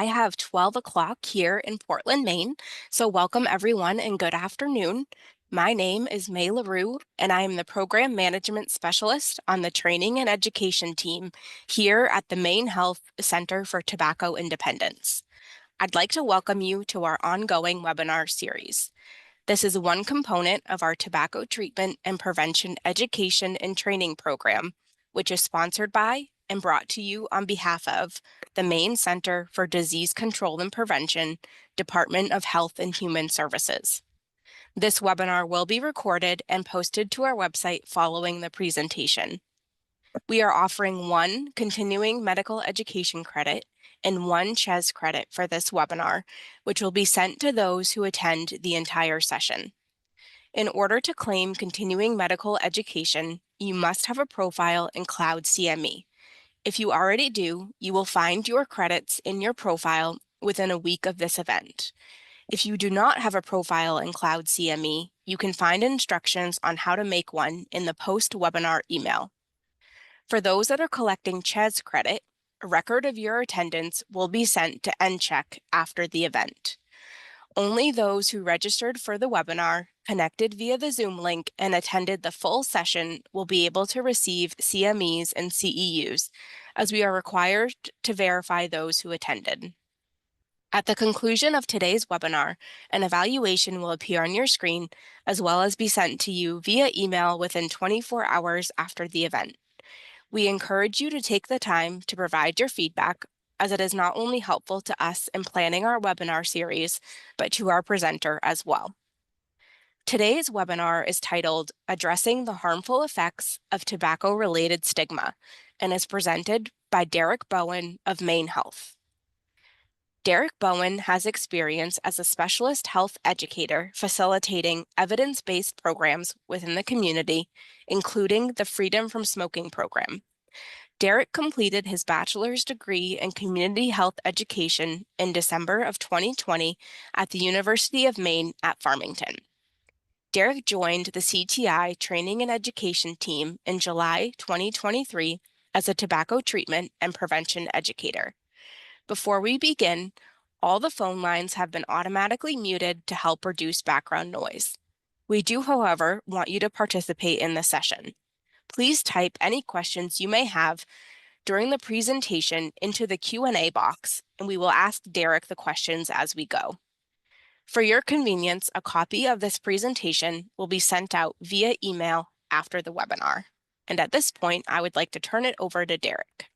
I have 12 o'clock here in Portland, Maine, so welcome everyone and good afternoon. My name is May LaRue, and I am the Program Management Specialist on the Training and Education team here at the MaineHealth Center for Tobacco Independence. I'd like to welcome you to our ongoing webinar series. This is one component of our tobacco treatment and prevention education and training program, which is sponsored by and brought to you on behalf of the Maine Center for Disease Control and Prevention, Department of Health and Human Services. This webinar will be recorded and posted to our website following the presentation. We are offering one continuing medical education credit and one CHES credit for this webinar, which will be sent to those who attend the entire session. In order to claim continuing medical education, you must have a profile in Cloud CME. If you already do, you will find your credits in your profile within a week of this event. If you do not have a profile in Cloud CME, you can find instructions on how to make one in the post-webinar email. For those that are collecting CHES credit, a record of your attendance will be sent to NCHEC after the event. Only those who registered for the webinar, connected via the Zoom link, and attended the full session will be able to receive CMEs and CEUs, as we are required to verify those who attended. At the conclusion of today's webinar, an evaluation will appear on your screen, as well as be sent to you via email within 24 hours after the event. We encourage you to take the time to provide your feedback, as it is not only helpful to us in planning our webinar series, but to our presenter as well. Today's webinar is titled Addressing the Harmful Effects of Tobacco-Related Stigma and is presented by Derek Bowen of MaineHealth. Derek Bowen has experience as a specialist health educator facilitating evidence-based programs within the community, including the Freedom from Smoking program. Derek completed his bachelor's degree in community health education in December of 2020 at the University of Maine at Farmington. Derek joined the CTI Training and Education team in July 2023 as a tobacco treatment and prevention educator. Before we begin, all the phone lines have been automatically muted to help reduce background noise. We do, however, want you to participate in the session. Please type any questions you may have during the presentation into the Q&A box, and we will ask Derek the questions as we go. For your convenience, a copy of this presentation will be sent out via email after the webinar. And at this point, I would like to turn it over to Derek.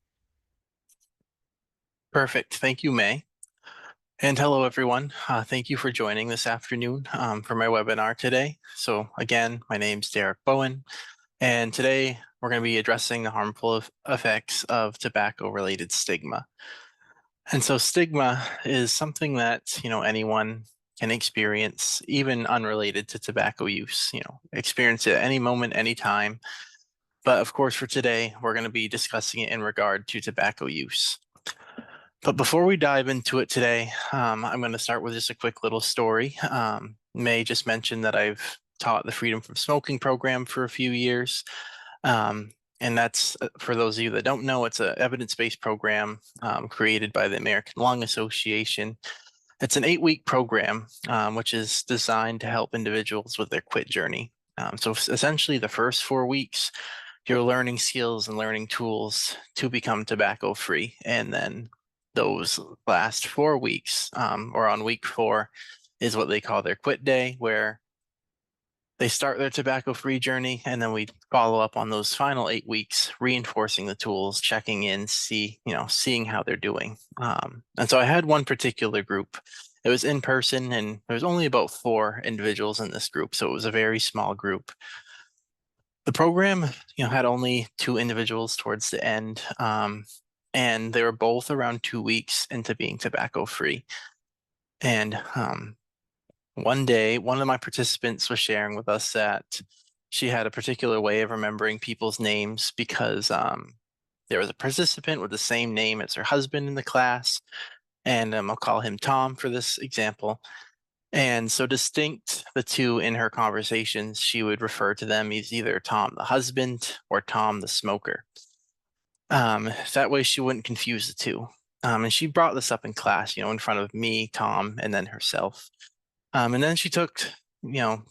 Perfect. Thank you, May. And hello, everyone. Thank you for joining this afternoon for my webinar today. So again, my name's Derek Bowen, and today we're going to be addressing the harmful effects of tobacco-related stigma. And so stigma is something that, anyone can experience, even unrelated to tobacco use, experience it at any moment, any time. But of course, for today, we're going to be discussing it in regard to tobacco use. But before we dive into it today, I'm going to start with just a quick little story. May just mentioned that I've taught the Freedom from Smoking program for a few years. And that's, for those of you that don't know, it's an evidence-based program created by the American Lung Association. It's an 8-week program, which is designed to help individuals with their quit journey. So essentially the first 4 weeks, you're learning skills and learning tools to become tobacco-free. And then those last 4 weeks, or on week 4, is what they call their quit day, where they start their tobacco-free journey, and then we follow up on those final 8 weeks, reinforcing the tools, checking in, seeing how they're doing. And so I had one particular group. It was in person, and there was only about 4 individuals in this group, so it was a very small group. The program, had only 2 individuals towards the end, and they were both around 2 weeks into being tobacco-free. And one day, one of my participants was sharing with us that she had a particular way of remembering people's names because there was a participant with the same name as her husband in the class, and I'll call him Tom for this example. And so distinct the two in her conversations, she would refer to them as either Tom the husband or Tom the smoker. That way she wouldn't confuse the two. And she brought this up in class, in front of me, Tom, and then herself. And then she took,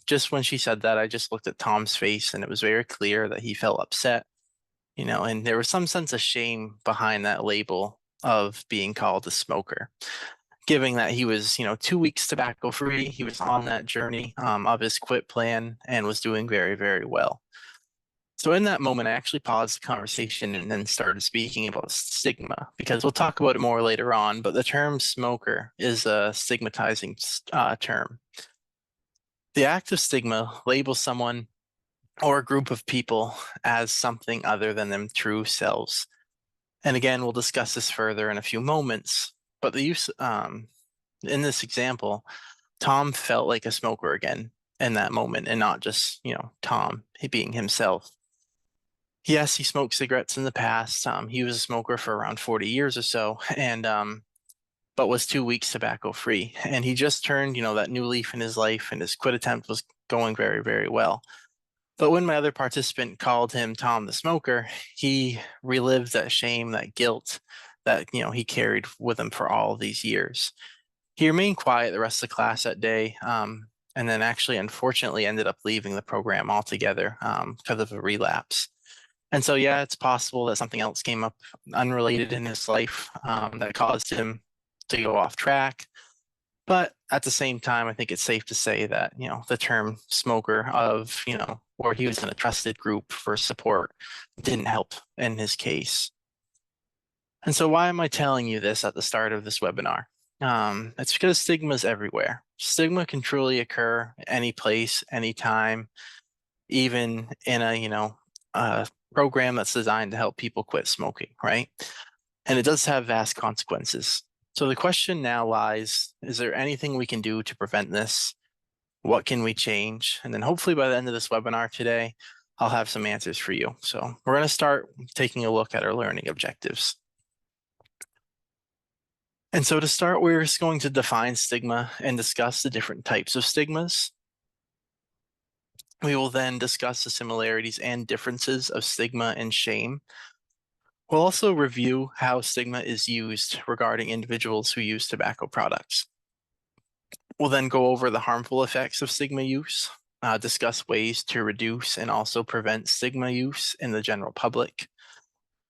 just when she said that, I just looked at Tom's face and it was very clear that he felt upset, and there was some sense of shame behind that label of being called a smoker, given that he was, 2 weeks tobacco free. He was on that journey of his quit plan and was doing very, very well. So in that moment, I actually paused the conversation and then started speaking about stigma because we'll talk about it more later on. But the term smoker is a stigmatizing term. The act of stigma labels someone or a group of people as something other than their true selves. And again, we'll discuss this further in a few moments. But the use in this example, Tom felt like a smoker again in that moment, and not just Tom being himself. Yes, he smoked cigarettes in the past. He was a smoker for around 40 years or so, and but was 2 weeks tobacco free. And he just turned, that new leaf in his life, and his quit attempt was going very, very well. But when my other participant called him Tom the smoker, he relived that shame, that guilt that, he carried with him for all these years. He remained quiet the rest of the class that day, and then actually, unfortunately, ended up leaving the program altogether because of a relapse. And so, yeah, it's possible that something else came up unrelated in his life that caused him to go off track. But at the same time, I think it's safe to say that, the term smoker of, where he was in a trusted group for support didn't help in his case. And so why am I telling you this at the start of this webinar? It's because stigma is everywhere. Stigma can truly occur any place, anytime, even in a program that's designed to help people quit smoking, right? And it does have vast consequences. So the question now lies, is there anything we can do to prevent this? What can we change? And then hopefully by the end of this webinar today, I'll have some answers for you. So we're going to start taking a look at our learning objectives. And so to start, we're just going to define stigma and discuss the different types of stigmas. We will then discuss the similarities and differences of stigma and shame. We'll also review how stigma is used regarding individuals who use tobacco products. We'll then go over the harmful effects of stigma use, discuss ways to reduce and also prevent stigma use in the general public.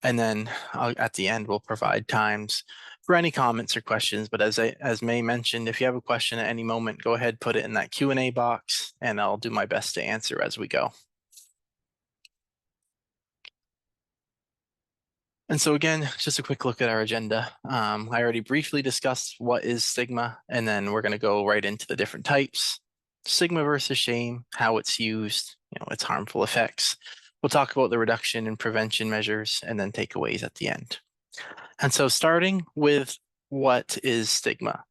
And then at the end, we'll provide times for any comments or questions. But as May mentioned, if you have a question at any moment, go ahead, put it in that Q&A box, and I'll do my best to answer as we go. And so again, just a quick look at our agenda. I already briefly discussed what is stigma, and then we're going to go right into the different types. Stigma versus shame, how it's used, its harmful effects. We'll talk about the reduction and prevention measures, and then takeaways at the end. And so starting with what is stigma?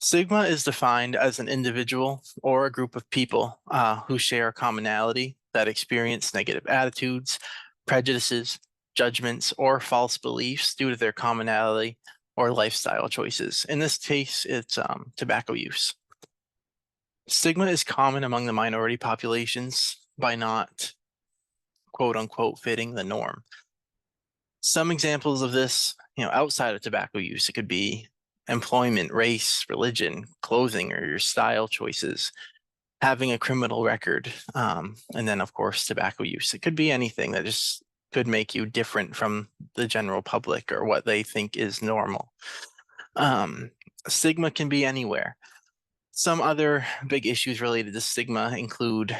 Stigma is defined as an individual or a group of people who share a commonality that experience negative attitudes, prejudices, judgments, or false beliefs due to their commonality or lifestyle choices. In this case, it's tobacco use. Stigma is common among the minority populations by not, quote unquote, fitting the norm. Some examples of this, outside of tobacco use, it could be employment, race, religion, clothing, or your style choices, having a criminal record, and then, of course, tobacco use. It could be anything that just could make you different from the general public or what they think is normal. Stigma can be anywhere. Some other big issues related to stigma include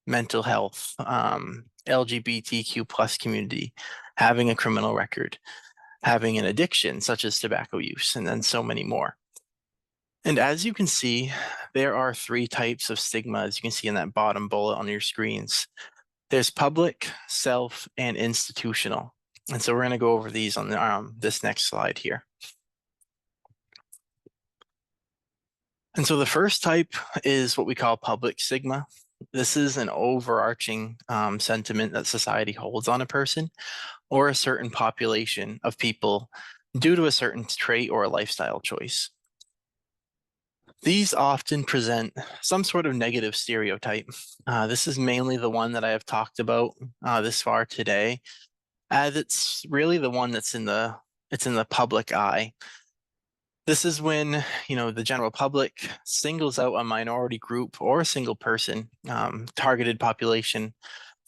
mental health, LGBTQ plus community, having a criminal record, having an addiction such as tobacco use, and then so many more. And as you can see, there are 3 types of stigma, as you can see in that bottom bullet on your screens. There's public, self, and institutional. And so we're going to go over these on this next slide here. And so the first type is what we call public stigma. This is an overarching sentiment that society holds on a person or a certain population of people due to a certain trait or a lifestyle choice. These often present some sort of negative stereotype. This is mainly the one that I have talked about this far today, as it's really the one that's in the it's in the public eye. This is when, the general public singles out a minority group or a single person, targeted population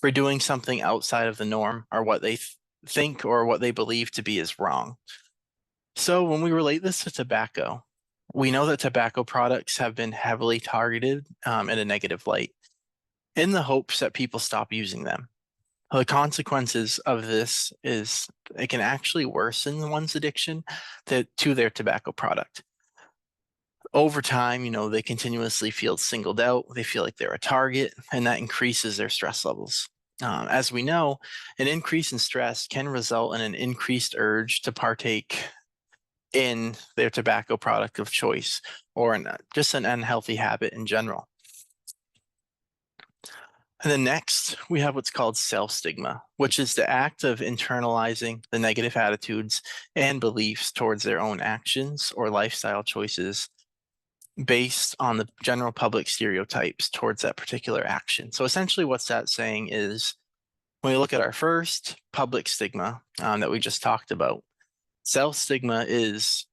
for doing something outside of the norm or what they think or what they believe to be is wrong. So when we relate this to tobacco, we know that tobacco products have been heavily targeted in a negative light in the hopes that people stop using them. The consequences of this is it can actually worsen one's addiction to their tobacco product. Over time, they continuously feel singled out. They feel like they're a target, and that increases their stress levels. As we know, an increase in stress can result in an increased urge to partake in their tobacco product of choice or just an unhealthy habit in general. And then next, we have what's called self-stigma, which is the act of internalizing the negative attitudes and beliefs towards their own actions or lifestyle choices based on the general public stereotypes towards that particular action. So essentially what's that saying is when we look at our first public stigma that we just talked about, self-stigma is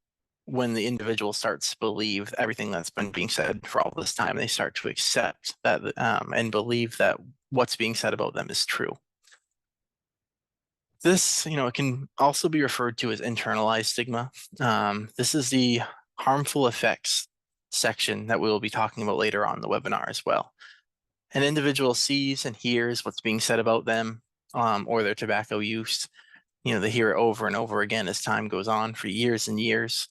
when the individual starts to believe everything that's been being said for all this time. They start to accept that and believe that what's being said about them is true. This, it can also be referred to as internalized stigma. This is the harmful effects section that we will be talking about later on in the webinar as well. An individual sees and hears what's being said about them or their tobacco use. They hear it over and over again as time goes on for years and years.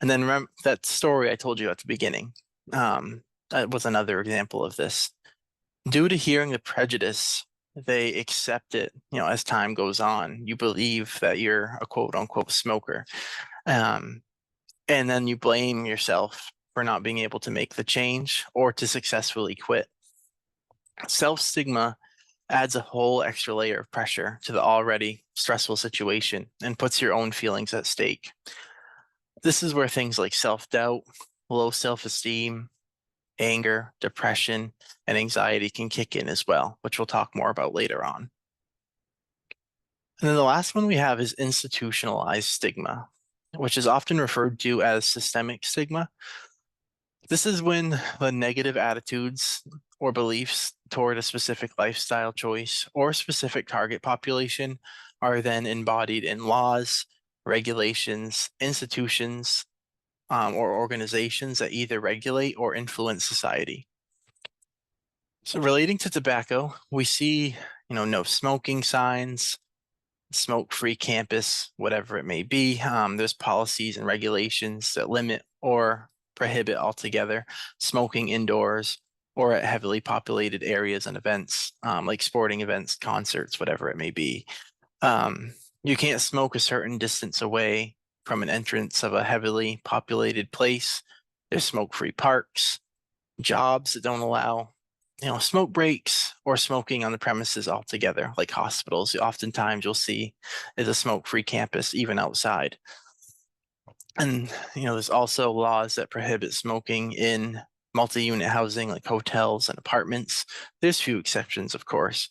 And then remember that story I told you at the beginning. That was another example of this. Due to hearing the prejudice, they accept it, as time goes on. You believe that you're a quote unquote smoker. And then you blame yourself for not being able to make the change or to successfully quit. Self-stigma adds a whole extra layer of pressure to the already stressful situation and puts your own feelings at stake. This is where things like self-doubt, low self-esteem, anger, depression, and anxiety can kick in as well, which we'll talk more about later on. And then the last one we have is institutionalized stigma, which is often referred to as systemic stigma. This is when the negative attitudes or beliefs toward a specific lifestyle choice or specific target population are then embodied in laws, regulations, institutions, or organizations that either regulate or influence society. So relating to tobacco, we see, no smoking signs, smoke-free campus, whatever it may be. There's policies and regulations that limit or prohibit altogether smoking indoors or at heavily populated areas and events, like sporting events, concerts, whatever it may be. You can't smoke a certain distance away from an entrance of a heavily populated place. There's smoke-free parks, jobs that don't allow, smoke breaks or smoking on the premises altogether, like hospitals. Oftentimes you'll see is a smoke-free campus even outside. And, there's also laws that prohibit smoking in multi-unit housing like hotels and apartments. There's few exceptions, of course.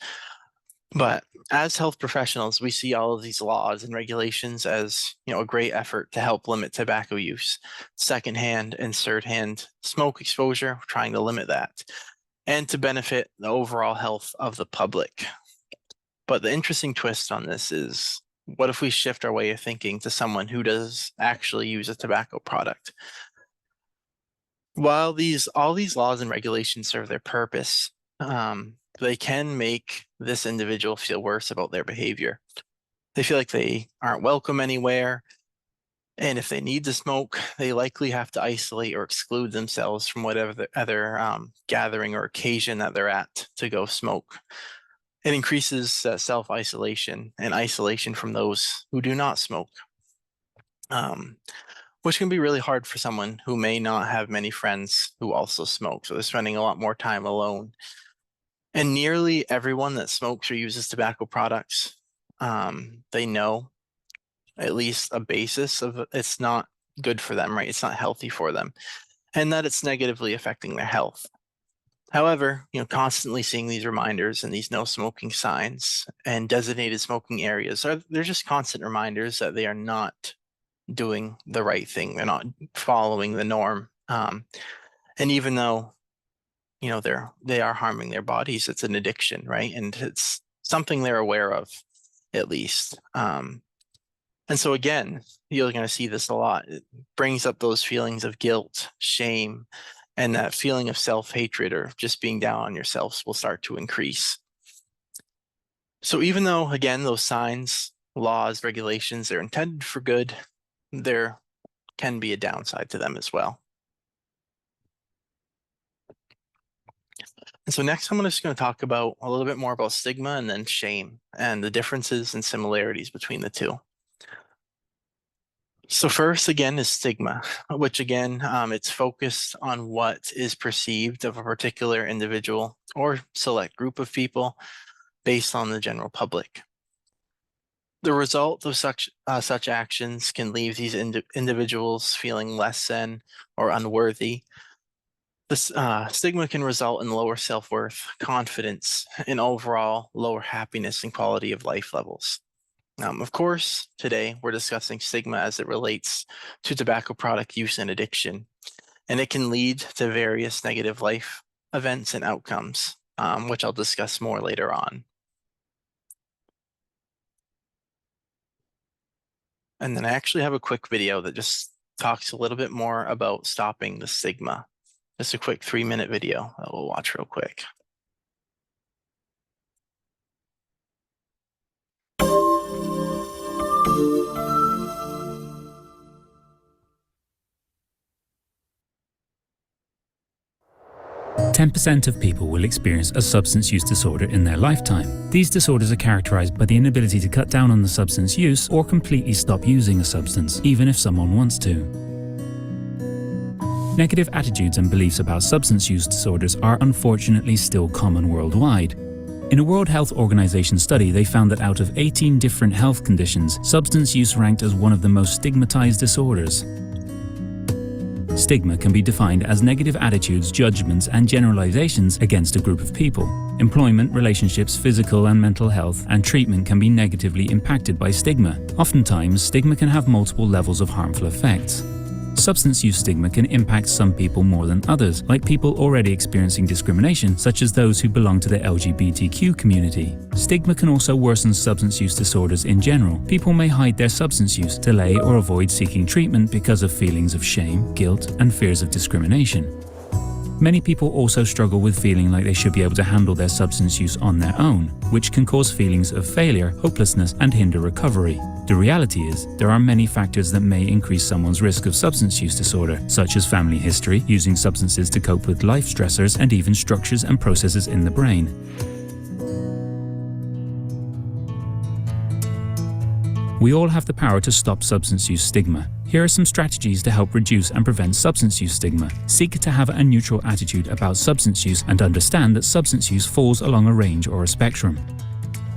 But as health professionals, we see all of these laws and regulations as, a great effort to help limit tobacco use, secondhand and third-hand smoke exposure, trying to limit that, and to benefit the overall health of the public. But the interesting twist on this is, what if we shift our way of thinking to someone who does actually use a tobacco product? While all these laws and regulations serve their purpose, they can make this individual feel worse about their behavior. They feel like they aren't welcome anywhere. And if they need to smoke, they likely have to isolate or exclude themselves from whatever the other gathering or occasion that they're at to go smoke. It increases self-isolation and isolation from those who do not smoke, which can be really hard for someone who may not have many friends who also smoke. So they're spending a lot more time alone. And nearly everyone that smokes or uses tobacco products, they know at least a basis of it's not good for them, right? It's not healthy for them, and that it's negatively affecting their health. However, constantly seeing these reminders and these no smoking signs and designated smoking areas they're just constant reminders that they are not doing the right thing. They're not following the norm. And even though, they are harming their bodies, it's an addiction, right? And it's something they're aware of, at least. And so again, you're going to see this a lot. It brings up those feelings of guilt, shame, and that feeling of self-hatred or just being down on yourselves will start to increase. So even though, again, those signs, laws, regulations, they're intended for good, there can be a downside to them as well. And so next, I'm just going to talk about a little bit more about stigma and then shame and the differences and similarities between the two. So first, again, is stigma, which again, it's focused on what is perceived of a particular individual or select group of people based on the general public. The result of such actions can leave these individuals feeling less than or unworthy. This stigma can result in lower self-worth, confidence, and overall lower happiness and quality of life levels. Of course, today we're discussing stigma as it relates to tobacco product use and addiction, and it can lead to various negative life events and outcomes, which I'll discuss more later on. And then I actually have a quick video that just talks a little bit more about stopping the stigma. Just a quick 3-minute video that we'll watch real quick. 10% of people will experience a substance use disorder in their lifetime. These disorders are characterized by the inability to cut down on the substance use or completely stop using a substance, even if someone wants to. Negative attitudes and beliefs about substance use disorders are unfortunately still common worldwide. In a World Health Organization study, they found that out of 18 different health conditions, substance use ranked as one of the most stigmatized disorders. Stigma can be defined as negative attitudes, judgments, and generalizations against a group of people. Employment, relationships, physical and mental health, and treatment can be negatively impacted by stigma. Oftentimes, stigma can have multiple levels of harmful effects. Substance use stigma can impact some people more than others, like people already experiencing discrimination, such as those who belong to the LGBTQ community. Stigma can also worsen substance use disorders in general. People may hide their substance use, delay or avoid seeking treatment because of feelings of shame, guilt, and fears of discrimination. Many people also struggle with feeling like they should be able to handle their substance use on their own, which can cause feelings of failure, hopelessness, and hinder recovery. The reality is, there are many factors that may increase someone's risk of substance use disorder, such as family history, using substances to cope with life stressors, and even structures and processes in the brain. We all have the power to stop substance use stigma. Here are some strategies to help reduce and prevent substance use stigma. Seek to have a neutral attitude about substance use and understand that substance use falls along a range or a spectrum.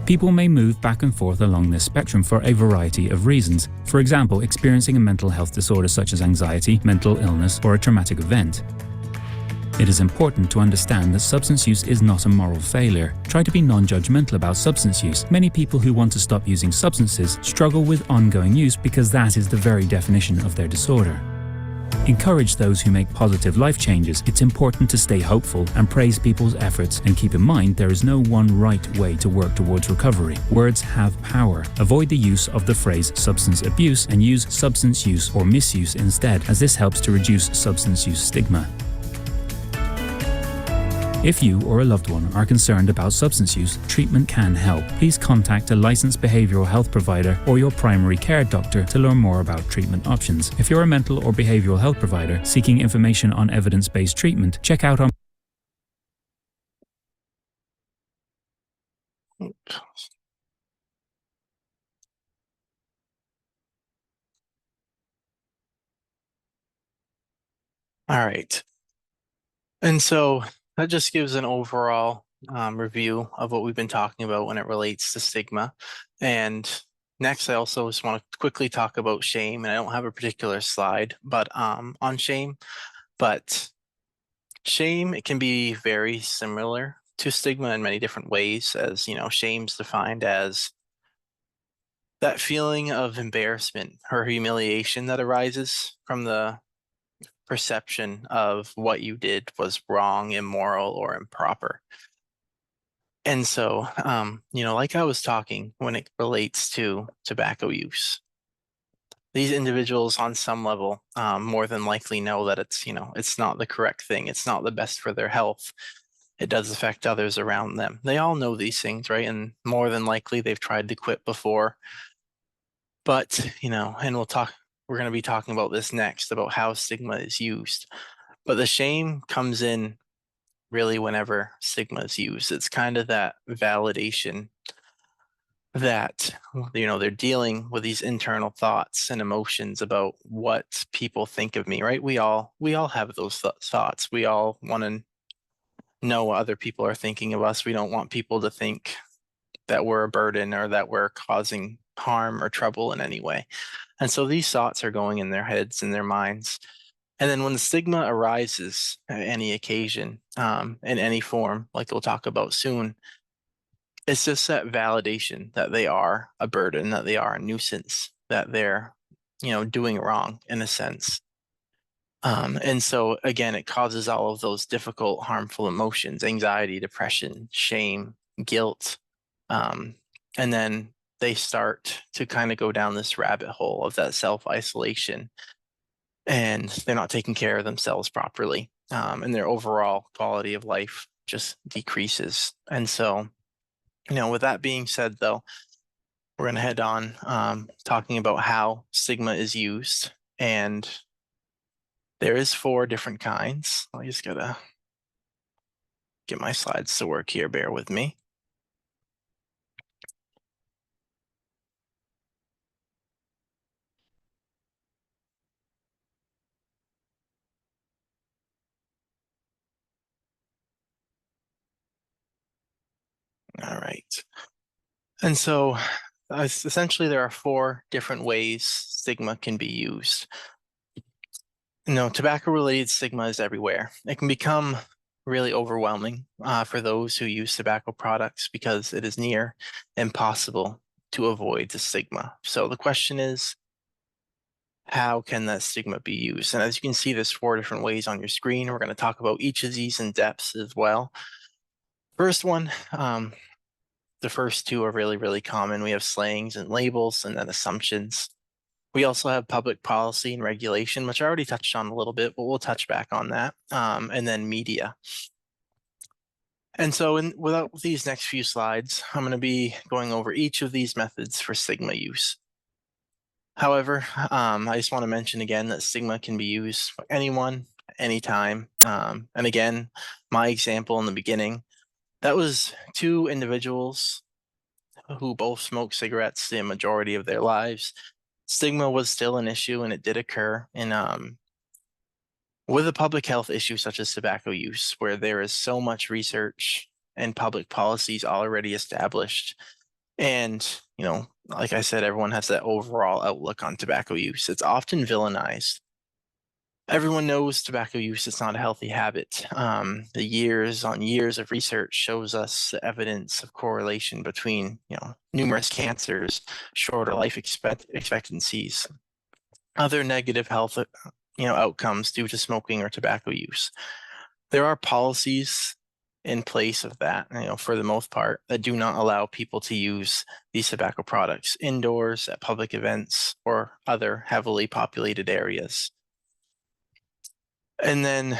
People may move back and forth along this spectrum for a variety of reasons. For example, experiencing a mental health disorder such as anxiety, mental illness, or a traumatic event. It is important to understand that substance use is not a moral failure. Try to be non-judgmental about substance use. Many people who want to stop using substances struggle with ongoing use because that is the very definition of their disorder. Encourage those who make positive life changes. It's important to stay hopeful and praise people's efforts, and keep in mind there is no one right way to work towards recovery. Words have power. Avoid the use of the phrase substance abuse and use substance use or misuse instead, as this helps to reduce substance use stigma. If you or a loved one are concerned about substance use, treatment can help. Please contact a licensed behavioral health provider or your primary care doctor to learn more about treatment options. If you're a mental or behavioral health provider seeking information on evidence-based treatment, check out our All right. And so that just gives an overall review of what we've been talking about when it relates to stigma. And next, I also just want to quickly talk about shame. And I don't have a particular slide, but on shame. But shame, it can be very similar to stigma in many different ways, as shame's defined as that feeling of embarrassment or humiliation that arises from the perception of what you did was wrong, immoral, or improper. And so, like I was talking when it relates to tobacco use, these individuals on some level more than likely know that it's not the correct thing. It's not the best for their health. It does affect others around them. They all know these things, right? And more than likely they've tried to quit before. But, and we're going to be talking about this next, about how stigma is used. But the shame comes in really whenever stigma is used. It's kind of that validation that they're dealing with these internal thoughts and emotions about what people think of me, right? We all have those thoughts. We all want to know what other people are thinking of us. We don't want people to think that we're a burden or that we're causing harm or trouble in any way. And so these thoughts are going in their heads and their minds. And then when the stigma arises at any occasion, in any form, like we'll talk about soon, it's just that validation that they are a burden, that they are a nuisance, that they're, doing wrong in a sense. And so again, it causes all of those difficult, harmful emotions, anxiety, depression, shame, guilt. And then they start to kind of go down this rabbit hole of that self-isolation, and they're not taking care of themselves properly. And their overall quality of life just decreases. And so, with that being said, though, we're going to head on talking about how stigma is used. And there is 4 different kinds. I just gotta get my slides to work here. Bear with me. All right. And so essentially there are 4 different ways stigma can be used. Tobacco-related stigma is everywhere. It can become really overwhelming for those who use tobacco products because it is near impossible to avoid the stigma. So the question is, how can that stigma be used? And as you can see, there's 4 different ways on your screen. We're going to talk about each of these in depth as well. First one, the first 2 are really, really common. We have slangs and labels and then assumptions. We also have public policy and regulation, which I already touched on a little bit, but we'll touch back on that. And then media. And so without these next few slides, I'm going to be going over each of these methods for stigma use. However, I just want to mention again that stigma can be used by anyone, anytime. And again, my example in the beginning, that was 2 individuals who both smoked cigarettes the majority of their lives. Stigma was still an issue, and it did occur with a public health issue such as tobacco use, where there is so much research and public policies already established. And, like I said, everyone has that overall outlook on tobacco use. It's often villainized. Everyone knows tobacco use is not a healthy habit. The years on years of research shows us the evidence of correlation between, numerous cancers, shorter life expectancies, other negative health, outcomes due to smoking or tobacco use. There are policies in place of that, for the most part, that do not allow people to use these tobacco products indoors, at public events, or other heavily populated areas. And then,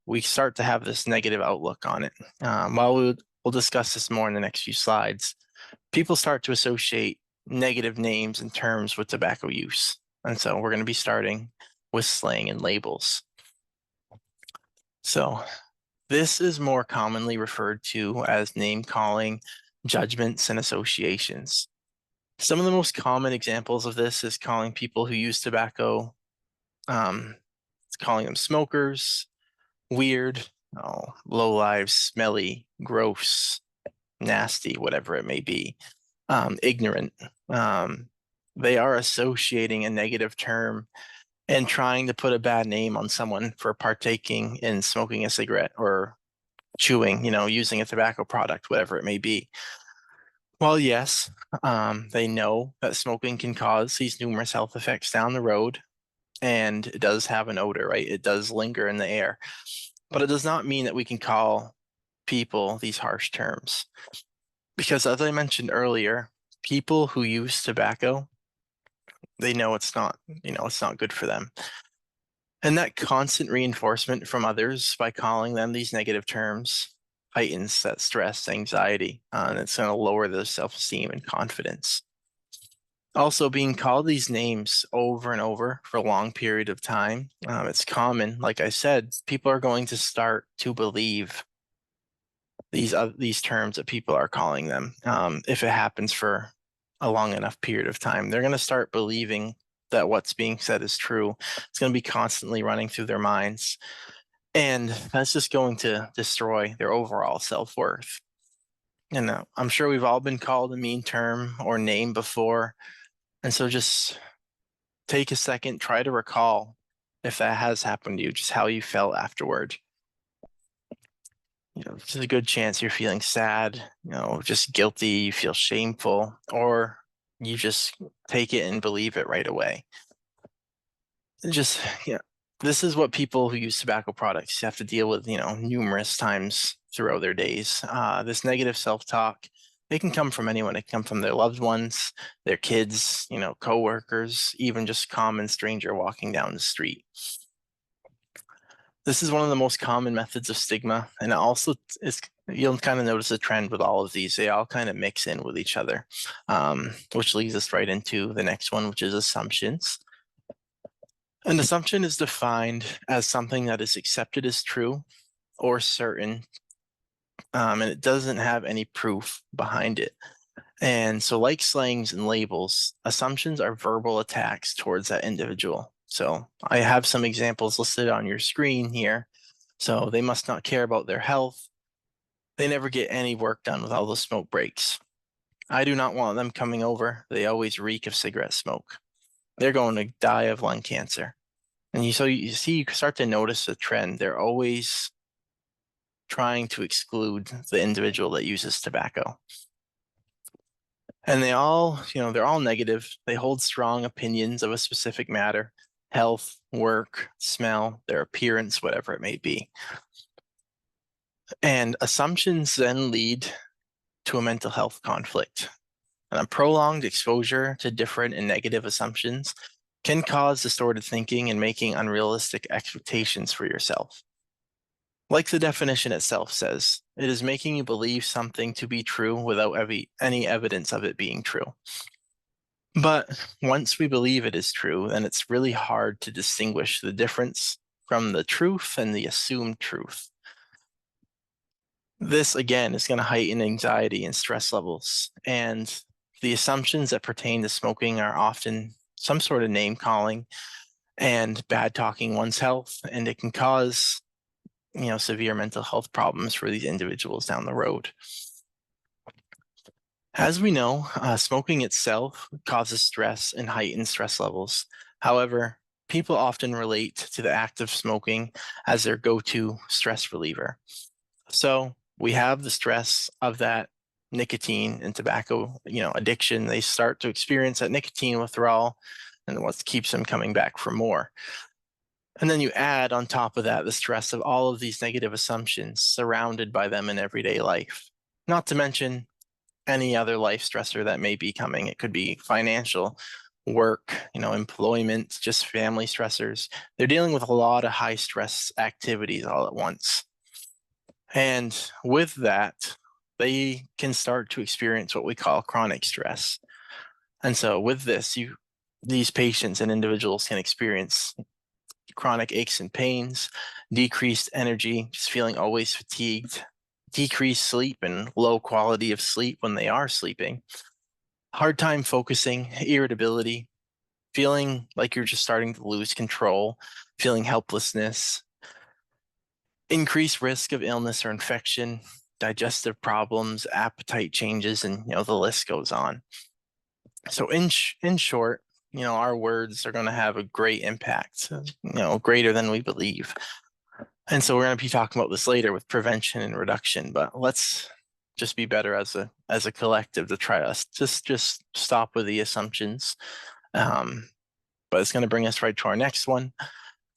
we start to have this negative outlook on it. While we'll discuss this more in the next few slides, people start to associate negative names and terms with tobacco use. And so we're going to be starting with slang and labels. So this is more commonly referred to as name calling, judgments, and associations. Some of the most common examples of this is calling people who use tobacco, calling them smokers, weird, low lives, smelly, gross, nasty, whatever it may be, ignorant. They are associating a negative term and trying to put a bad name on someone for partaking in smoking a cigarette or chewing, using a tobacco product, whatever it may be. Well, yes, they know that smoking can cause these numerous health effects down the road, and it does have an odor, right? It does linger in the air, but it does not mean that we can call people these harsh terms. Because as I mentioned earlier, people who use tobacco, they know it's not good for them. And that constant reinforcement from others by calling them these negative terms heightens that stress, anxiety, and it's going to lower their self-esteem and confidence. Also, being called these names over and over for a long period of time, it's common. Like I said, people are going to start to believe these terms that people are calling them. If it happens for a long enough period of time, they're going to start believing that what's being said is true. It's going to be constantly running through their minds, and that's just going to destroy their overall self-worth. And I'm sure we've all been called a mean term or name before, and so just take a second, try to recall if that has happened to you, just how you felt afterward. There's a good chance you're feeling sad, just guilty, you feel shameful, or you just take it and believe it right away. And just, this is what people who use tobacco products have to deal with, numerous times throughout their days. This negative self-talk, it can come from anyone. It can come from their loved ones, their kids, coworkers, even just common stranger walking down the street. This is one of the most common methods of stigma, and it also is, you'll kind of notice a trend with all of these. They all kind of mix in with each other, which leads us right into the next one, which is assumptions. An assumption is defined as something that is accepted as true or certain, and it doesn't have any proof behind it. And so, like slangs and labels, assumptions are verbal attacks towards that individual. So I have some examples listed on your screen here. So they must not care about their health. They never get any work done with all the smoke breaks. I do not want them coming over. They always reek of cigarette smoke. They're going to die of lung cancer. And you start to notice a trend. They're always trying to exclude the individual that uses tobacco. And they're all negative. They hold strong opinions of a specific matter, health, work, smell, their appearance, whatever it may be. And assumptions then lead to a mental health conflict. And a prolonged exposure to different and negative assumptions can cause distorted thinking and making unrealistic expectations for yourself. Like the definition itself says, it is making you believe something to be true without any evidence of it being true. But once we believe it is true, then it's really hard to distinguish the difference from the truth and the assumed truth. This, again, is going to heighten anxiety and stress levels. And the assumptions that pertain to smoking are often some sort of name calling and bad talking one's health, and it can cause severe mental health problems for these individuals down the road. As we know, smoking itself causes stress and heightened stress levels. However, people often relate to the act of smoking as their go-to stress reliever. So we have the stress of that nicotine and tobacco, addiction. They start to experience that nicotine withdrawal, and what keeps them coming back for more. And then you add on top of that the stress of all of these negative assumptions surrounded by them in everyday life, not to mention any other life stressor that may be coming. It could be financial, work, employment, just family stressors. They're dealing with a lot of high stress activities all at once. And with that, they can start to experience what we call chronic stress. And so with this, these patients and individuals can experience chronic aches and pains, decreased energy, just feeling always fatigued, decreased sleep and low quality of sleep when they are sleeping, hard time focusing, irritability, feeling like you're just starting to lose control, feeling helplessness, increased risk of illness or infection, digestive problems, appetite changes, and the list goes on. So in short, our words are going to have a great impact, greater than we believe. And so we're going to be talking about this later with prevention and reduction, but let's just be better as a collective to try to just stop with the assumptions. But it's going to bring us right to our next one.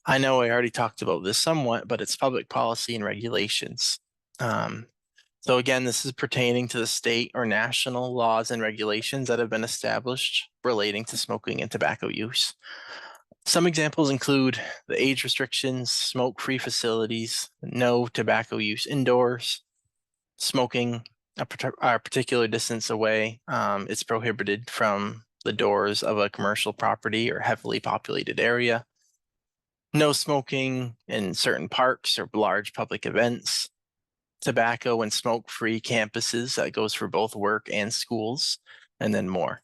I know I already talked about this somewhat, but it's public policy and regulations. So again, this is pertaining to the state or national laws and regulations that have been established relating to smoking and tobacco use. Some examples include the age restrictions, smoke-free facilities, no tobacco use indoors, smoking a particular distance away. It's prohibited from the doors of a commercial property or heavily populated area. No smoking in certain parks or large public events. Tobacco and smoke-free campuses, that goes for both work and schools, and then more.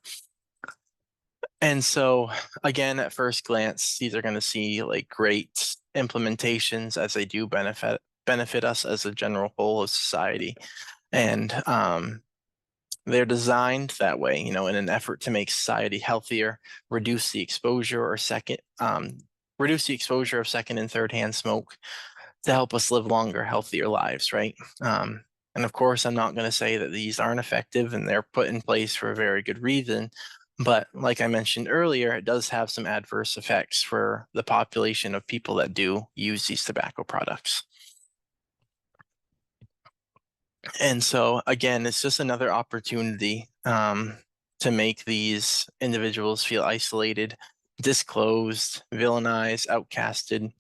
And so again, at first glance, these are going to see like great implementations as they do benefit us as a general whole of society. And they're designed that way, in an effort to make society healthier, reduce the exposure of second and third hand smoke to help us live longer, healthier lives, right? And of course, I'm not going to say that these aren't effective and they're put in place for a very good reason. But like I mentioned earlier, it does have some adverse effects for the population of people that do use these tobacco products. And so again, it's just another opportunity to make these individuals feel isolated, disclosed, villainized, outcasted.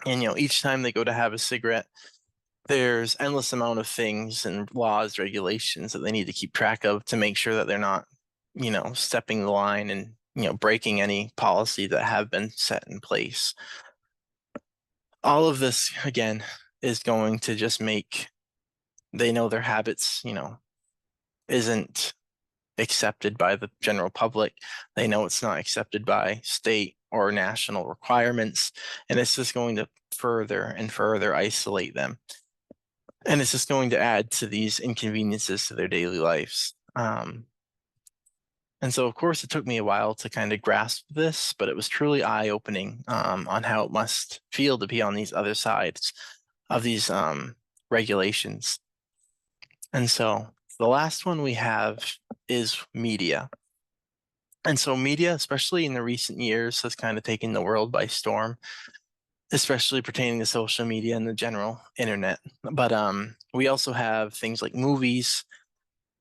And each time they go to have a cigarette, there's endless amount of things and laws, regulations that they need to keep track of to make sure that they're not, stepping the line and, breaking any policy that have been set in place. All of this, again, is going to just make they know their habits, isn't accepted by the general public. They know it's not accepted by state or national requirements, and it's just going to further and further isolate them. And it's just going to add to these inconveniences to their daily lives. And so, of course, it took me a while to kind of grasp this, but it was truly eye-opening on how it must feel to be on these other sides of these regulations. And so the last one we have is media. And so media, especially in the recent years, has kind of taken the world by storm, especially pertaining to social media and the general internet. But we also have things like movies,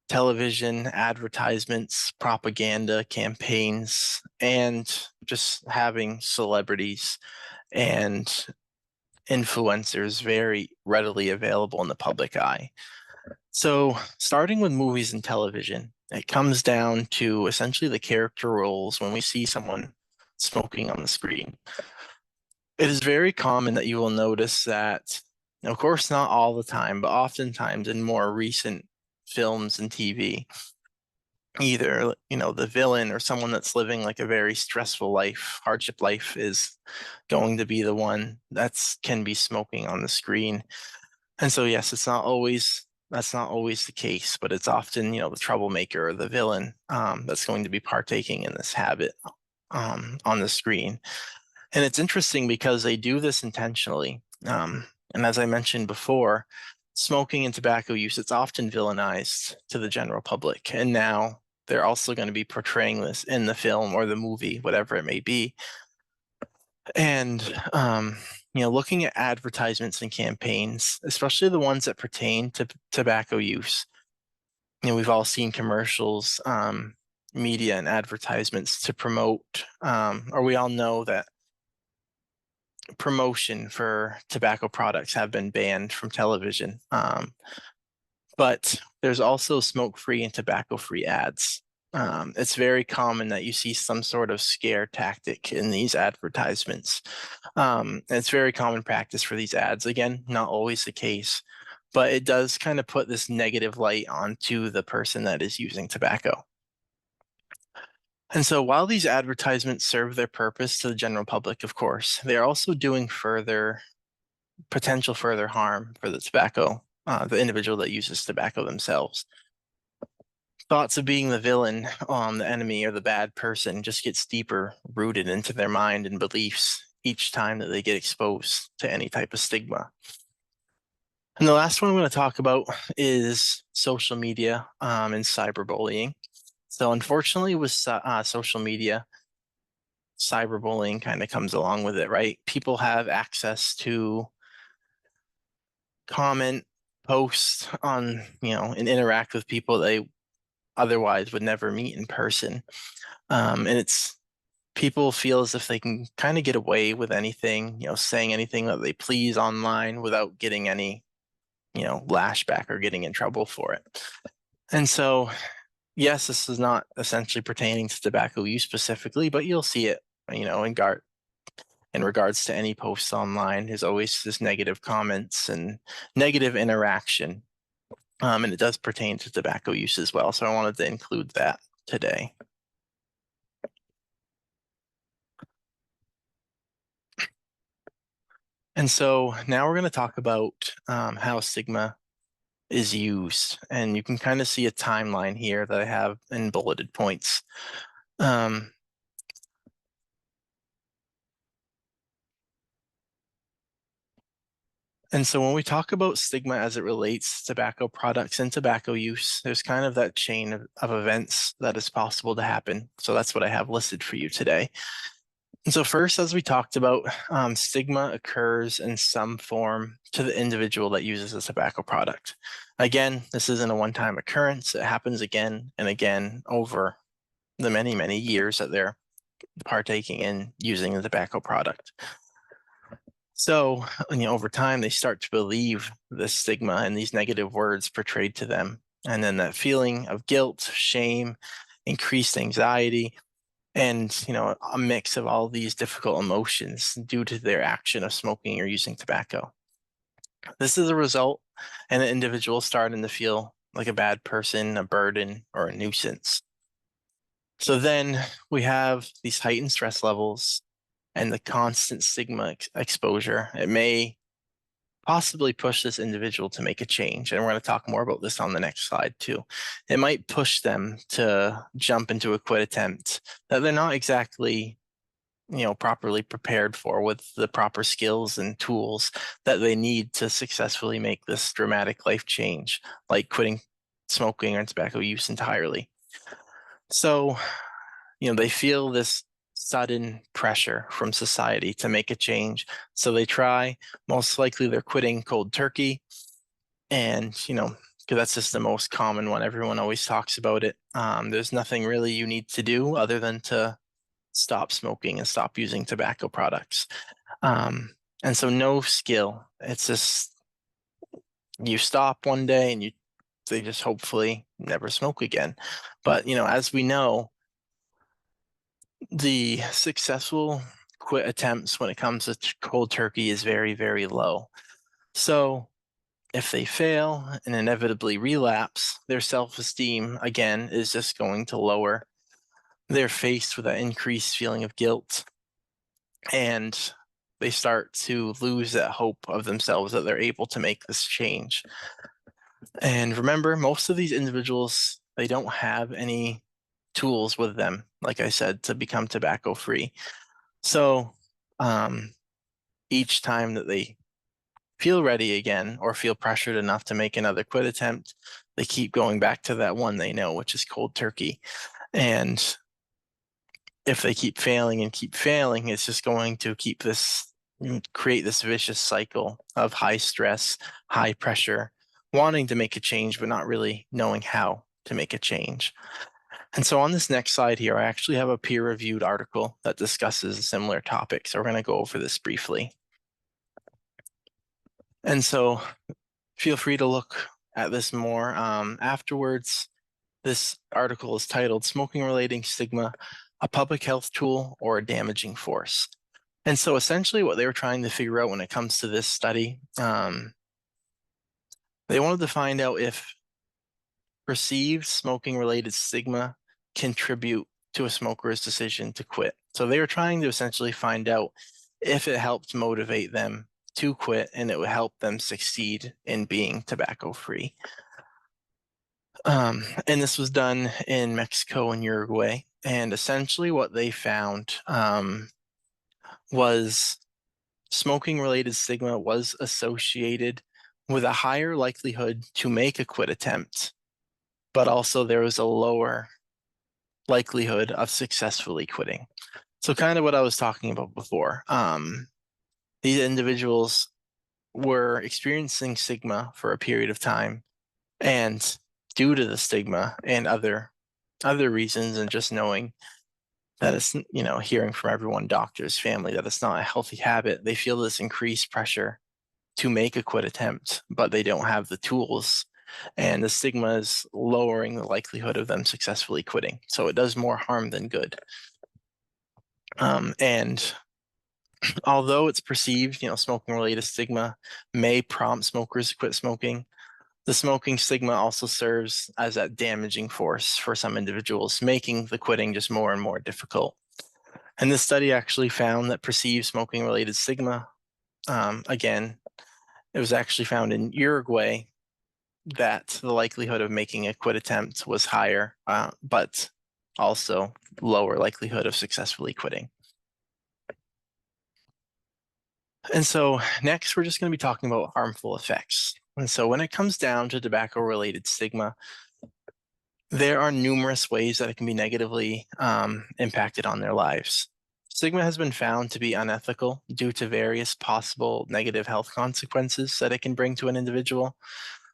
television, advertisements, propaganda, campaigns, and just having celebrities and influencers very readily available in the public eye. So starting with movies and television, it comes down to essentially the character roles when we see someone smoking on the screen. It is very common that you will notice that, of course, not all the time, but oftentimes in more recent films and TV, either, the villain or someone that's living like a very stressful life, hardship life is going to be the one can be smoking on the screen. And so, yes, that's not always the case, but it's often, the troublemaker or the villain that's going to be partaking in this habit on the screen. And it's interesting because they do this intentionally. And as I mentioned before, smoking and tobacco use, it's often villainized to the general public. And now they're also going to be portraying this in the film or the movie, whatever it may be. And, looking at advertisements and campaigns, especially the ones that pertain to tobacco use, we've all seen commercials, media and advertisements to promote, or we all know that promotion for tobacco products have been banned from television. But there's also smoke-free and tobacco-free ads. It's very common that you see some sort of scare tactic in these advertisements. It's very common practice for these ads. Again, not always the case, but it does kind of put this negative light onto the person that is using tobacco. And so while these advertisements serve their purpose to the general public, of course, they're also doing potential further harm for the individual that uses tobacco themselves. Thoughts of being the villain, the enemy, or the bad person just gets deeper rooted into their mind and beliefs each time that they get exposed to any type of stigma. And the last one I'm going to talk about is social media and cyberbullying. So unfortunately with social media, cyberbullying kind of comes along with it, right? People have access to comment, post on, and interact with people they otherwise would never meet in person. And it's people feel as if they can kind of get away with anything, saying anything that they please online without getting any, lashback or getting in trouble for it. And so, yes, this is not essentially pertaining to tobacco use specifically, but you'll see it, in regards to any posts online. There's always this negative comments and negative interaction. And it does pertain to tobacco use as well. So I wanted to include that today. And so now we're going to talk about how stigma is used. And you can kind of see a timeline here that I have in bulleted points. And so when we talk about stigma as it relates to tobacco products and tobacco use, there's kind of that chain of events that is possible to happen. So that's what I have listed for you today. And so first, as we talked about, stigma occurs in some form to the individual that uses a tobacco product. Again, this isn't a one-time occurrence. It happens again and again over the many, many years that they're partaking in using the tobacco product. So, over time, they start to believe the stigma and these negative words portrayed to them. And then that feeling of guilt, shame, increased anxiety, and, a mix of all these difficult emotions due to their action of smoking or using tobacco. This is a result, and the individual starting to feel like a bad person, a burden, or a nuisance. So then we have these heightened stress levels and the constant stigma exposure. It may possibly push this individual to make a change. And we're going to talk more about this on the next slide too. It might push them to jump into a quit attempt that they're not exactly, properly prepared for with the proper skills and tools that they need to successfully make this dramatic life change, like quitting smoking or tobacco use entirely. So, they feel this sudden pressure from society to make a change. So they try, most likely they're quitting cold turkey. And, because that's just the most common one. Everyone always talks about it. There's nothing really you need to do other than to stop smoking and stop using tobacco products. And so no skill. It's just you stop one day and they just hopefully never smoke again. But, as we know, the successful quit attempts when it comes to cold turkey is very, very low. So if they fail and inevitably relapse, their self-esteem, again, is just going to lower. They're faced with that increased feeling of guilt, and they start to lose that hope of themselves that they're able to make this change. And remember, most of these individuals, they don't have any tools with them, like I said, to become tobacco free. So each time that they feel ready again or feel pressured enough to make another quit attempt, they keep going back to that one they know, which is cold turkey. And if they keep failing and keep failing, it's just going to create this vicious cycle of high stress, high pressure, wanting to make a change, but not really knowing how to make a change. And so on this next slide here, I actually have a peer-reviewed article that discusses a similar topic. So we're going to go over this briefly. And so feel free to look at this more afterwards. This article is titled Smoking Relating Stigma, a Public Health Tool or a Damaging Force. And so essentially what they were trying to figure out when it comes to this study, they wanted to find out if perceived smoking-related stigma contribute to a smoker's decision to quit. So they were trying to essentially find out if it helped motivate them to quit and it would help them succeed in being tobacco-free. And this was done in Mexico and Uruguay. And essentially what they found was smoking-related stigma was associated with a higher likelihood to make a quit attempt, but also there was a lower likelihood of successfully quitting. So kind of what I was talking about before. These individuals were experiencing stigma for a period of time, and due to the stigma and other reasons, and just knowing that it's, hearing from everyone, doctors, family, that it's not a healthy habit, they feel this increased pressure to make a quit attempt, but they don't have the tools. And the stigma is lowering the likelihood of them successfully quitting. So it does more harm than good. And although it's perceived, smoking related stigma may prompt smokers to quit smoking, the smoking stigma also serves as that damaging force for some individuals, making the quitting just more and more difficult. And this study actually found that perceived smoking related stigma, again, it was actually found in Uruguay that the likelihood of making a quit attempt was higher, but also lower likelihood of successfully quitting. And so next, we're just going to be talking about harmful effects. And so when it comes down to tobacco-related stigma, there are numerous ways that it can be negatively impacted on their lives. Stigma has been found to be unethical due to various possible negative health consequences that it can bring to an individual.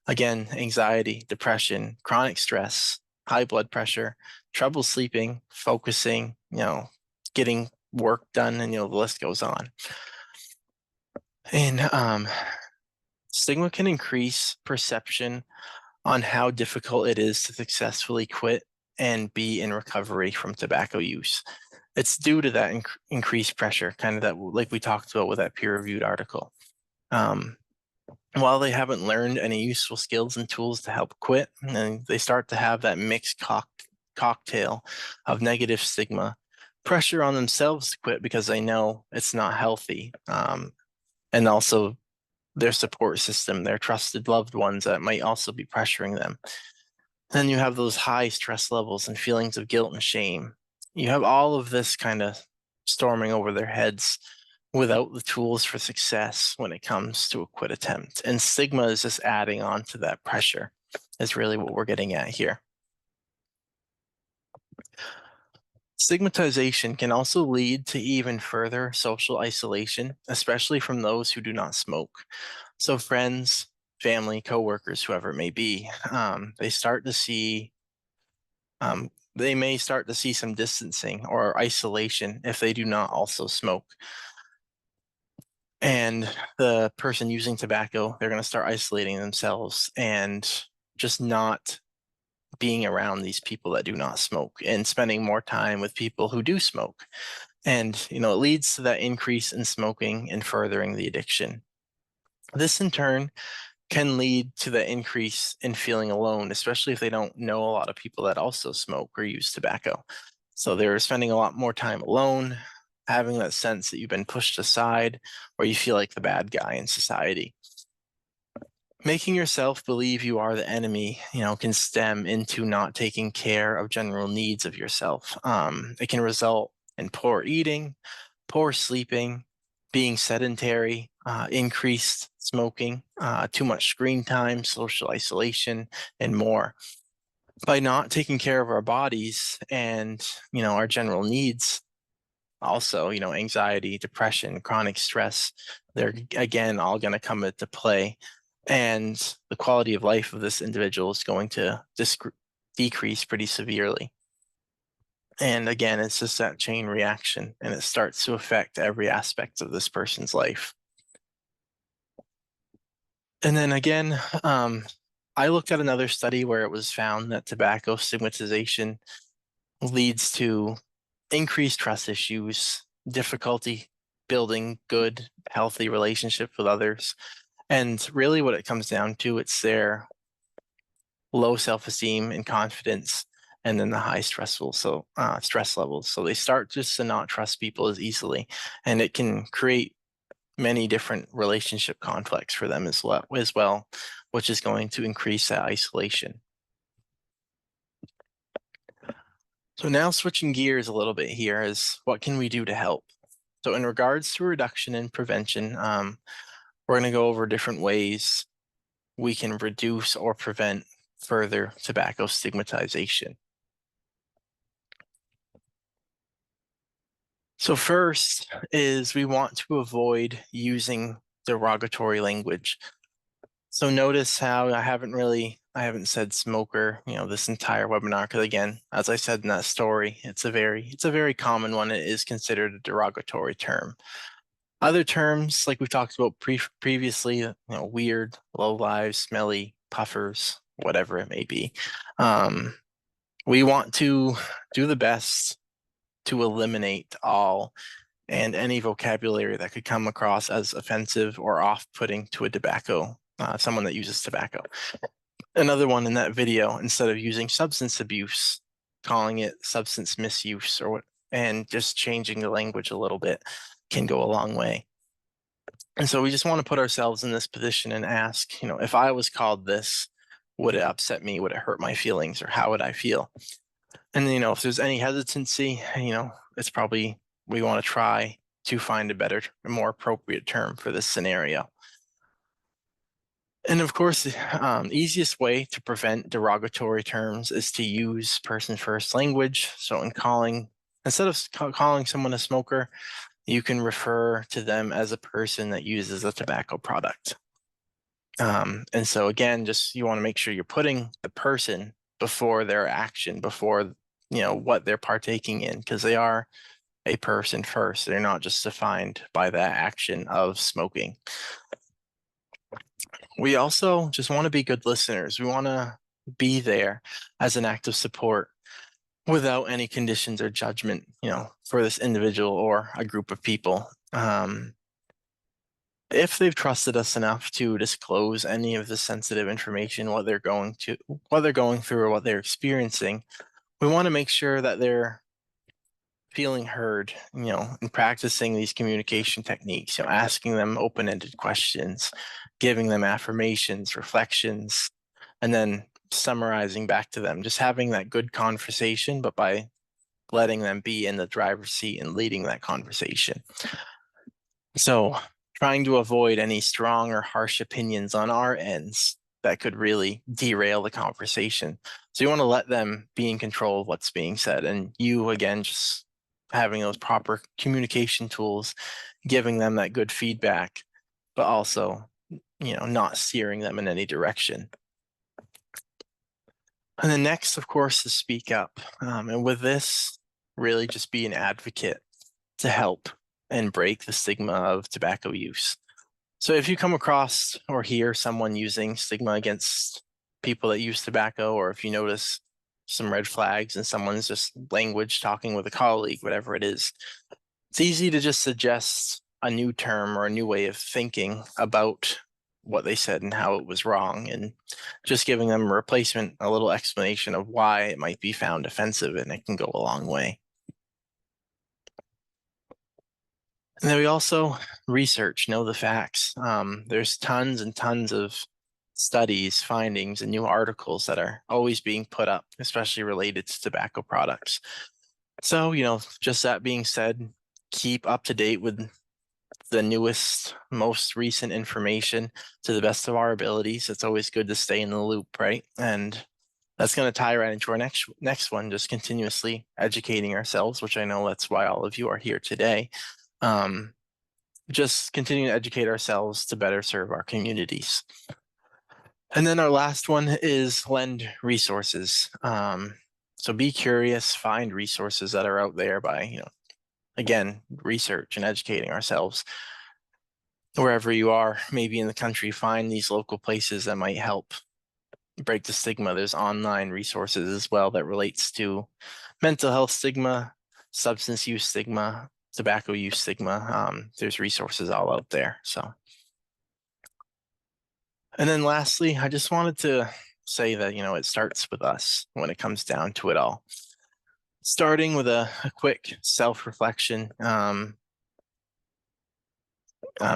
Again, anxiety, depression, chronic stress, high blood pressure, trouble sleeping, focusing, getting work done, and the list goes on. And stigma can increase perception on how difficult it is to successfully quit and be in recovery from tobacco use. It's due to that increased pressure, kind of that, like we talked about with that peer-reviewed article. While they haven't learned any useful skills and tools to help quit, and they start to have that mixed cocktail of negative stigma, pressure on themselves to quit because they know it's not healthy, and also their support system, their trusted loved ones that might also be pressuring them. Then you have those high stress levels and feelings of guilt and shame. You have all of this kind of storming over their heads without the tools for success when it comes to a quit attempt. And stigma is just adding on to that pressure, is really what we're getting at here. Stigmatization can also lead to even further social isolation, especially from those who do not smoke. So friends, family, coworkers, whoever it may be, they may start to see some distancing or isolation if they do not also smoke. And the person using tobacco, they're going to start isolating themselves and just not being around these people that do not smoke and spending more time with people who do smoke. And, it leads to that increase in smoking and furthering the addiction. This in turn can lead to the increase in feeling alone, especially if they don't know a lot of people that also smoke or use tobacco. So they're spending a lot more time alone, having that sense that you've been pushed aside, or you feel like the bad guy in society. Making yourself believe you are the enemy, can stem into not taking care of general needs of yourself. It can result in poor eating, poor sleeping, being sedentary, increased smoking, too much screen time, social isolation, and more. By not taking care of our bodies and, our general needs, also, anxiety, depression, chronic stress, they're again all going to come into play. And the quality of life of this individual is going to decrease pretty severely. And again, it's just that chain reaction, and it starts to affect every aspect of this person's life. And then again, I looked at another study where it was found that tobacco stigmatization leads to increased trust issues, difficulty building good, healthy relationships with others. And really what it comes down to, it's their low self-esteem and confidence, and then the high stress levels. So they start just to not trust people as easily, and it can create many different relationship conflicts for them as well, which is going to increase that isolation. So now switching gears a little bit here is what can we do to help? So in regards to reduction and prevention, we're going to go over different ways we can reduce or prevent further tobacco stigmatization. So first is we want to avoid using derogatory language. So notice how I haven't said smoker, this entire webinar, because again, as I said in that story, it's a very common one. It is considered a derogatory term. Other terms, like we've talked about previously, weird, low lives, smelly, puffers, whatever it may be. We want to do the best to eliminate all and any vocabulary that could come across as offensive or off-putting to someone that uses tobacco. Another one in that video, instead of using substance abuse, calling it substance misuse and just changing the language a little bit can go a long way. And so we just want to put ourselves in this position and ask, if I was called this, would it upset me? Would it hurt my feelings, or how would I feel? And if there's any hesitancy, it's probably we want to try to find a better, more appropriate term for this scenario. And of course, the easiest way to prevent derogatory terms is to use person-first language. So instead of calling someone a smoker, you can refer to them as a person that uses a tobacco product. And so again, you want to make sure you're putting the person before their action, before what they're partaking in, because they are a person first. They're not just defined by that action of smoking. We also just want to be good listeners. We want to be there as an act of support without any conditions or judgment, for this individual or a group of people. If they've trusted us enough to disclose any of the sensitive information, what they're going through or what they're experiencing, we want to make sure that they're feeling heard, and practicing these communication techniques, asking them open-ended questions, giving them affirmations, reflections, and then summarizing back to them, just having that good conversation, but by letting them be in the driver's seat and leading that conversation. So trying to avoid any strong or harsh opinions on our ends that could really derail the conversation. So you want to let them be in control of what's being said. And you, again, just having those proper communication tools, giving them that good feedback, but also, not steering them in any direction. And the next, of course, is speak up. And with this, really just be an advocate to help and break the stigma of tobacco use. So if you come across or hear someone using stigma against people that use tobacco, or if you notice some red flags and someone's just language talking with a colleague, whatever it is, it's easy to just suggest a new term or a new way of thinking about what they said and how it was wrong, and just giving them a replacement, a little explanation of why it might be found offensive, and it can go a long way. And then we also research, know the facts. There's tons and tons of studies, findings, and new articles that are always being put up, especially related to tobacco products. So, just that being said, keep up to date with the newest, most recent information to the best of our abilities. It's always good to stay in the loop, right? And that's going to tie right into our next one, just continuously educating ourselves, which I know that's why all of you are here today. Just continue to educate ourselves to better serve our communities. And then our last one is lend resources. So be curious, find resources that are out there by, again, research and educating ourselves. Wherever you are, maybe in the country, find these local places that might help break the stigma. There's online resources as well that relates to mental health stigma, substance use stigma, tobacco use stigma. There's resources all out there. And then lastly, I just wanted to say that, it starts with us when it comes down to it all. Starting with a quick self-reflection. I'm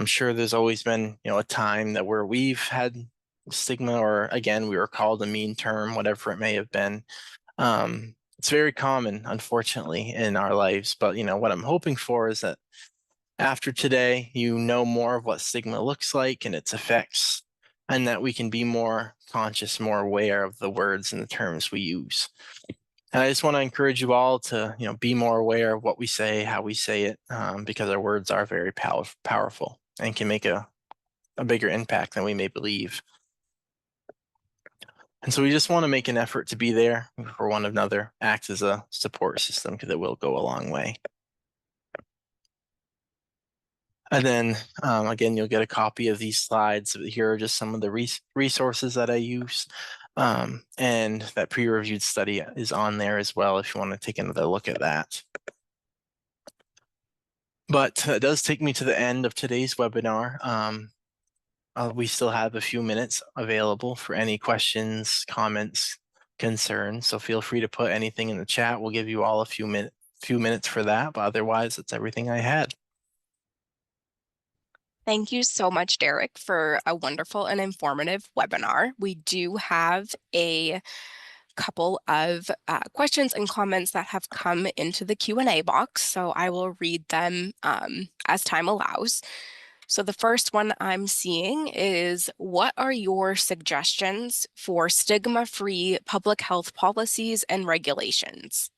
sure there's always been, a time that where we've had stigma, or again, we were called a mean term, whatever it may have been. It's very common, unfortunately, in our lives. But, what I'm hoping for is that after today, more of what stigma looks like and its effects. and that we can be more conscious, more aware of the words and the terms we use. And I just want to encourage you all to, be more aware of what we say, how we say it, because our words are very powerful and can make a bigger impact than we may believe. And so we just want to make an effort to be there for one another, act as a support system, because it will go a long way. And then again, you'll get a copy of these slides. Here are just some of the resources that I use. And that peer-reviewed study is on there as well if you want to take another look at that. But it does take me to the end of today's webinar. We still have a few minutes available for any questions, comments, concerns. So feel free to put anything in the chat. We'll give you all a few minutes for that. But otherwise, that's everything I had. Thank you so much, Derek, for a wonderful and informative webinar. We do have a couple of questions and comments that have come into the Q&A box, so I will read them as time allows. So the first one I'm seeing is, what are your suggestions for stigma-free public health policies and regulations?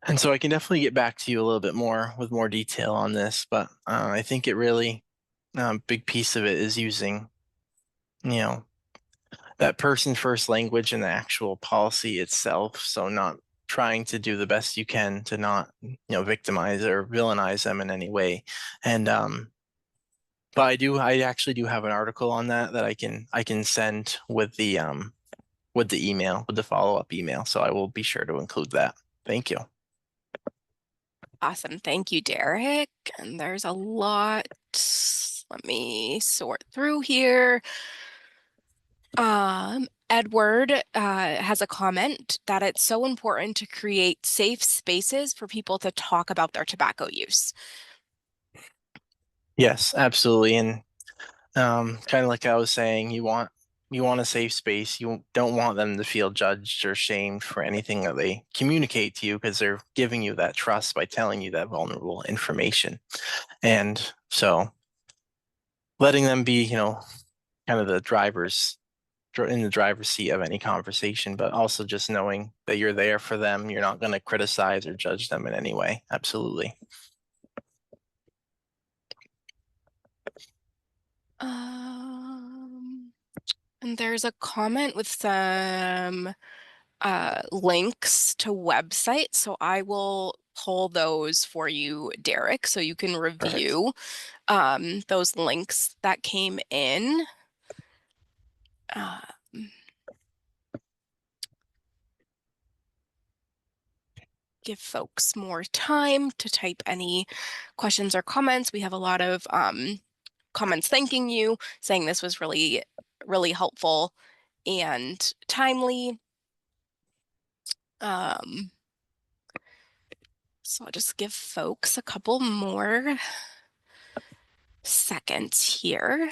And so I can definitely get back to you a little bit more with more detail on this, but I think it really, big piece of it is using, that person first language in the actual policy itself. So not trying to do the best you can to not, victimize or villainize them in any way. And but I actually do have an article on that I can send with the email, with the follow-up email. So I will be sure to include that. Thank you. Awesome. Thank you, Derek. And there's a lot. Let me sort through here. Edward has a comment that it's so important to create safe spaces for people to talk about their tobacco use. Yes, absolutely. And kind of like I was saying, you want a safe space. You don't want them to feel judged or shamed for anything that they communicate to you, because they're giving you that trust by telling you that vulnerable information. And so letting them be, kind of in the driver's seat of any conversation, but also just knowing that you're there for them. You're not going to criticize or judge them in any way. Absolutely. And there's a comment with some links to websites. So I will pull those for you, Derek, so you can review those links that came in. Give folks more time to type any questions or comments. We have a lot of comments thanking you, saying this was really, really helpful and timely. So I'll just give folks a couple more seconds here.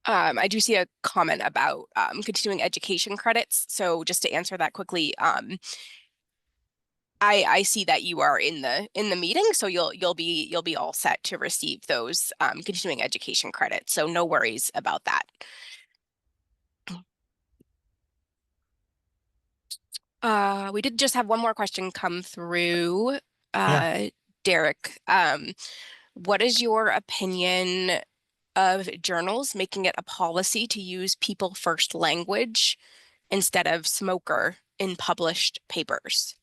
I do see a comment about continuing education credits. So just to answer that quickly, I see that you are in the meeting, so you'll be all set to receive those continuing education credits. So no worries about that. We did just have one more question come through. Derek, what is your opinion of journals making it a policy to use people first language instead of smoker in published papers?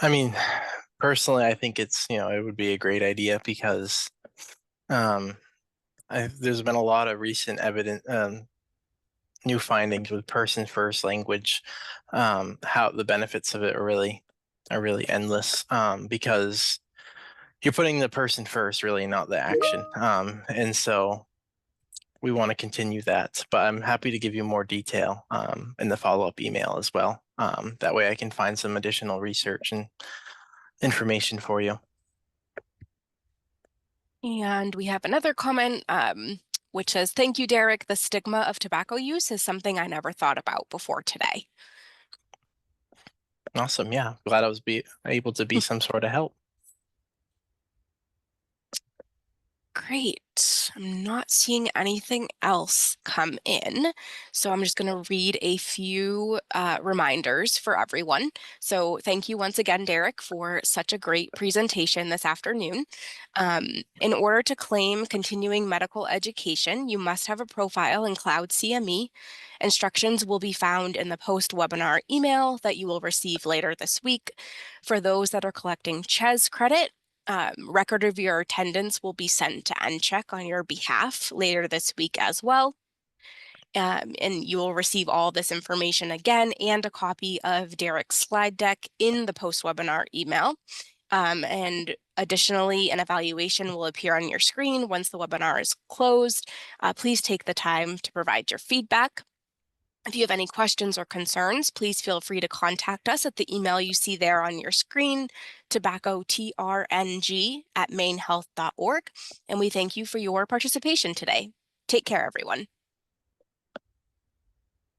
I mean, personally, I think it's, it would be a great idea, because there's been a lot of recent evidence, new findings with person first language, how the benefits of it are really endless, because you're putting the person first, really, not the action. And so we want to continue that, but I'm happy to give you more detail in the follow-up email as well. That way I can find some additional research and information for you. And we have another comment, which says, "Thank you, Derek. The stigma of tobacco use is something I never thought about before today." Awesome. Yeah. Glad I was able to be some sort of help. Great. I'm not seeing anything else come in. So I'm just going to read a few reminders for everyone. So thank you once again, Derek, for such a great presentation this afternoon. In order to claim continuing medical education, you must have a profile in Cloud CME. Instructions will be found in the post-webinar email that you will receive later this week. For those that are collecting CHES credit, record of your attendance will be sent to NCHEC on your behalf later this week as well. And you will receive all this information again and a copy of Derek's slide deck in the post-webinar email. And additionally, an evaluation will appear on your screen once the webinar is closed. Please take the time to provide your feedback. If you have any questions or concerns, please feel free to contact us at the email you see there on your screen, tobaccotrng@mainehealth.org. And we thank you for your participation today. Take care, everyone.